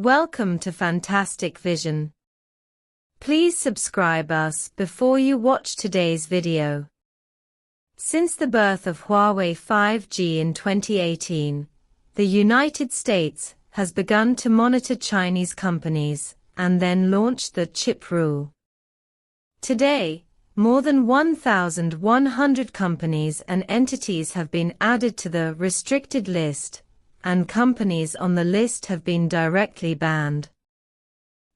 Welcome to Fantastic Vision. Please subscribe us before you watch today's video. Since the birth of Huawei 5G in 2018, the United States has begun to monitor Chinese companies and then launched the chip rule. Today, more than 1,100 companies and entities have been added to the restricted list, and companies on the list have been directly banned.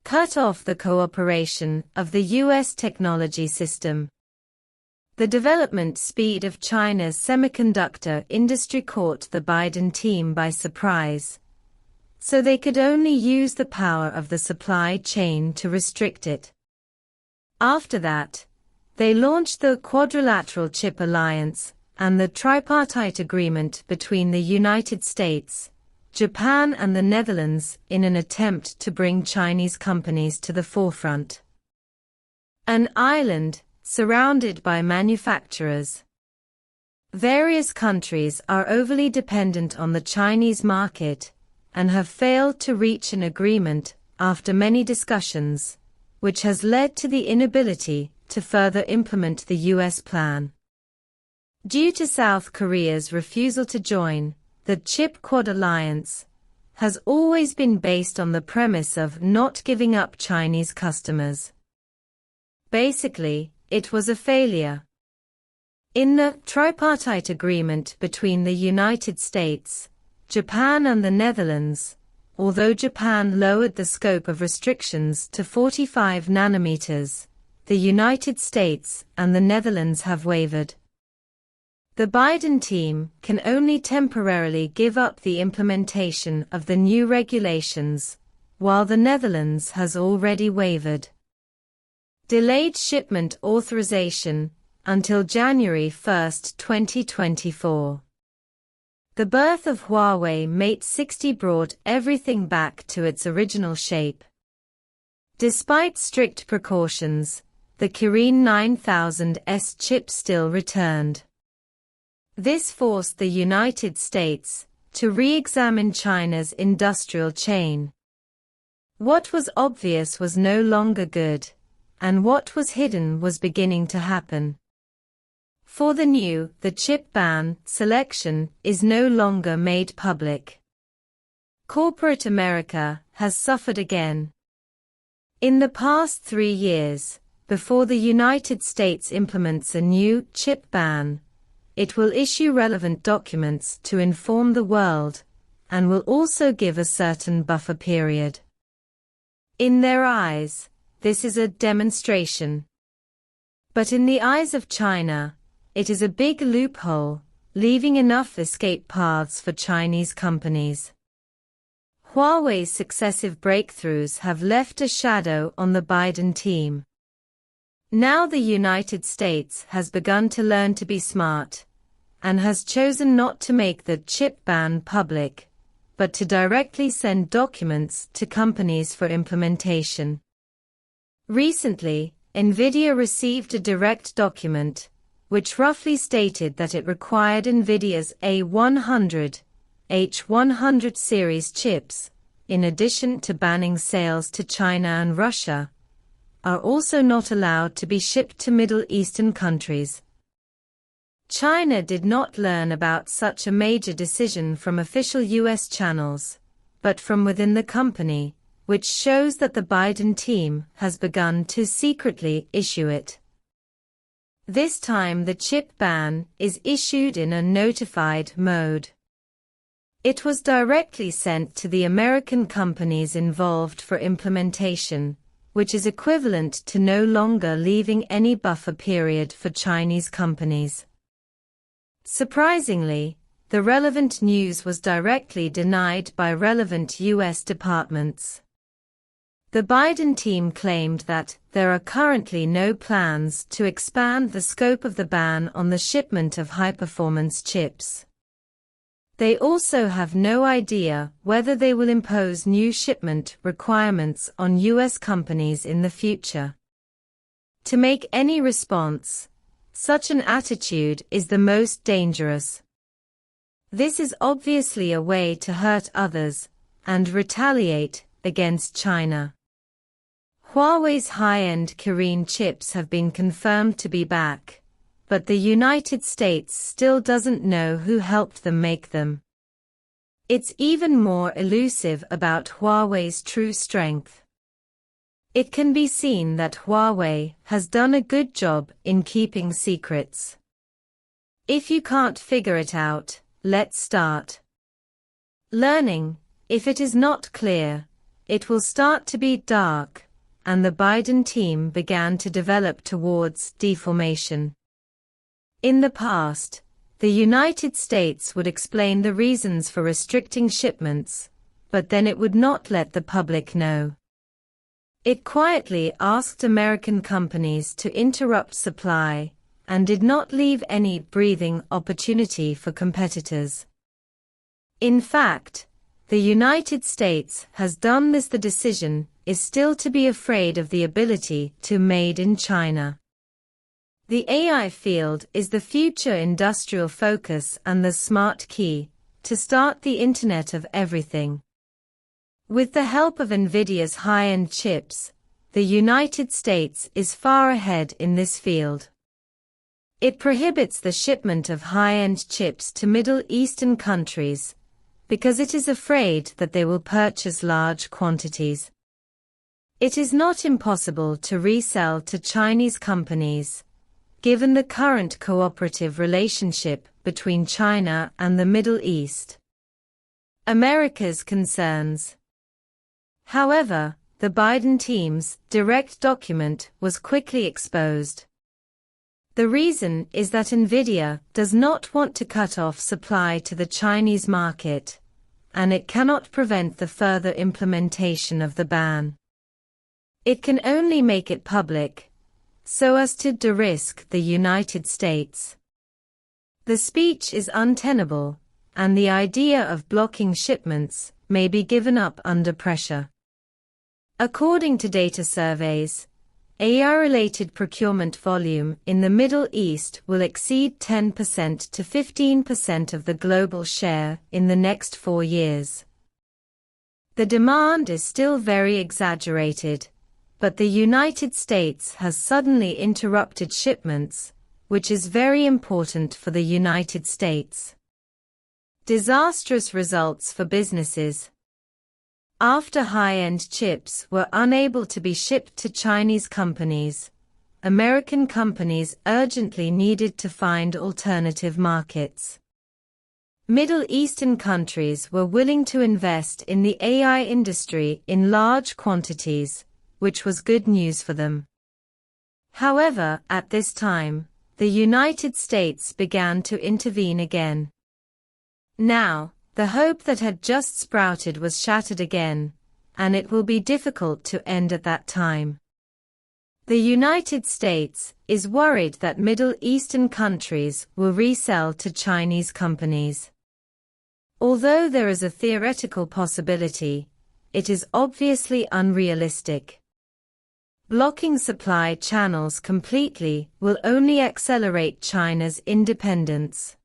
Cut off the cooperation of the U.S. technology system. The development speed of China's semiconductor industry caught the Biden team by surprise, so they could only use the power of the supply chain to restrict it. After that, they launched the Quadrilateral Chip Alliance and the tripartite agreement between the United States, Japan and the Netherlands in an attempt to bring Chinese companies to the forefront. An island surrounded by manufacturers. Various countries are overly dependent on the Chinese market and have failed to reach an agreement after many discussions, which has led to the inability to further implement the U.S. plan. Due to South Korea's refusal to join, the Chip Quad Alliance has always been based on the premise of not giving up Chinese customers. Basically, it was a failure. In the tripartite agreement between the United States, Japan and the Netherlands, although Japan lowered the scope of restrictions to 45 nanometers, the United States and the Netherlands have wavered. The Biden team can only temporarily give up the implementation of the new regulations, while the Netherlands has already wavered. Delayed shipment authorization until January 1, 2024. The birth of Huawei Mate 60 brought everything back to its original shape. Despite strict precautions, the Kirin 9000S chip still returned. This forced the United States to re-examine China's industrial chain. What was obvious was no longer good, and what was hidden was beginning to happen. For the chip ban selection is no longer made public. Corporate America has suffered again. In the past 3 years, before the United States implements a new chip ban, it will issue relevant documents to inform the world, and will also give a certain buffer period. In their eyes, this is a demonstration. But in the eyes of China, it is a big loophole, leaving enough escape paths for Chinese companies. Huawei's successive breakthroughs have left a shadow on the Biden team. Now the United States has begun to learn to be smart, and has chosen not to make the chip ban public, but to directly send documents to companies for implementation. Recently, NVIDIA received a direct document, which roughly stated that it required NVIDIA's A100, H100 series chips, in addition to banning sales to China and Russia, are also not allowed to be shipped to Middle Eastern countries. China did not learn about such a major decision from official U.S. channels, but from within the company, which shows that the Biden team has begun to secretly issue it. This time the chip ban is issued in a notified mode. It was directly sent to the American companies involved for implementation, which is equivalent to no longer leaving any buffer period for Chinese companies. Surprisingly, the relevant news was directly denied by relevant U.S. departments. The Biden team claimed that there are currently no plans to expand the scope of the ban on the shipment of high-performance chips. They also have no idea whether they will impose new shipment requirements on U.S. companies in the future. To make any response, such an attitude is the most dangerous. This is obviously a way to hurt others and retaliate against China. Huawei's high-end Kirin chips have been confirmed to be back, but the United States still doesn't know who helped them make them. It's even more elusive about Huawei's true strength. It can be seen that Huawei has done a good job in keeping secrets. If you can't figure it out, let's start learning. If it is not clear, it will start to be dark, and the Biden team began to develop towards deformation. In the past, the United States would explain the reasons for restricting shipments, but then it would not let the public know. It quietly asked American companies to interrupt supply, and did not leave any breathing opportunity for competitors. In fact, the United States has done this. The decision is still to be afraid of the ability to made in China. The AI field is the future industrial focus and the smart key to start the Internet of Everything. With the help of NVIDIA's high-end chips, the United States is far ahead in this field. It prohibits the shipment of high-end chips to Middle Eastern countries because it is afraid that they will purchase large quantities. It is not impossible to resell to Chinese companies, given the current cooperative relationship between China and the Middle East. America's concerns. However, the Biden team's direct document was quickly exposed. The reason is that NVIDIA does not want to cut off supply to the Chinese market, and it cannot prevent the further implementation of the ban. It can only make it public, so as to de-risk the United States. The speech is untenable, and the idea of blocking shipments may be given up under pressure. According to data surveys, AI-related procurement volume in the Middle East will exceed 10% to 15% of the global share in the next 4 years. The demand is still very exaggerated, but the United States has suddenly interrupted shipments, which is very important for the United States. Disastrous results for businesses. After high-end chips were unable to be shipped to Chinese companies, American companies urgently needed to find alternative markets. Middle Eastern countries were willing to invest in the AI industry in large quantities, which was good news for them. However, at this time, the United States began to intervene again. Now, the hope that had just sprouted was shattered again, and it will be difficult to end at that time. The United States is worried that Middle Eastern countries will resell to Chinese companies. Although there is a theoretical possibility, it is obviously unrealistic. Blocking supply channels completely will only accelerate China's independence.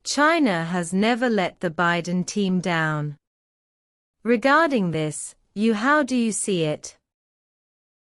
China has never let the Biden team down. Regarding this, how do you see it?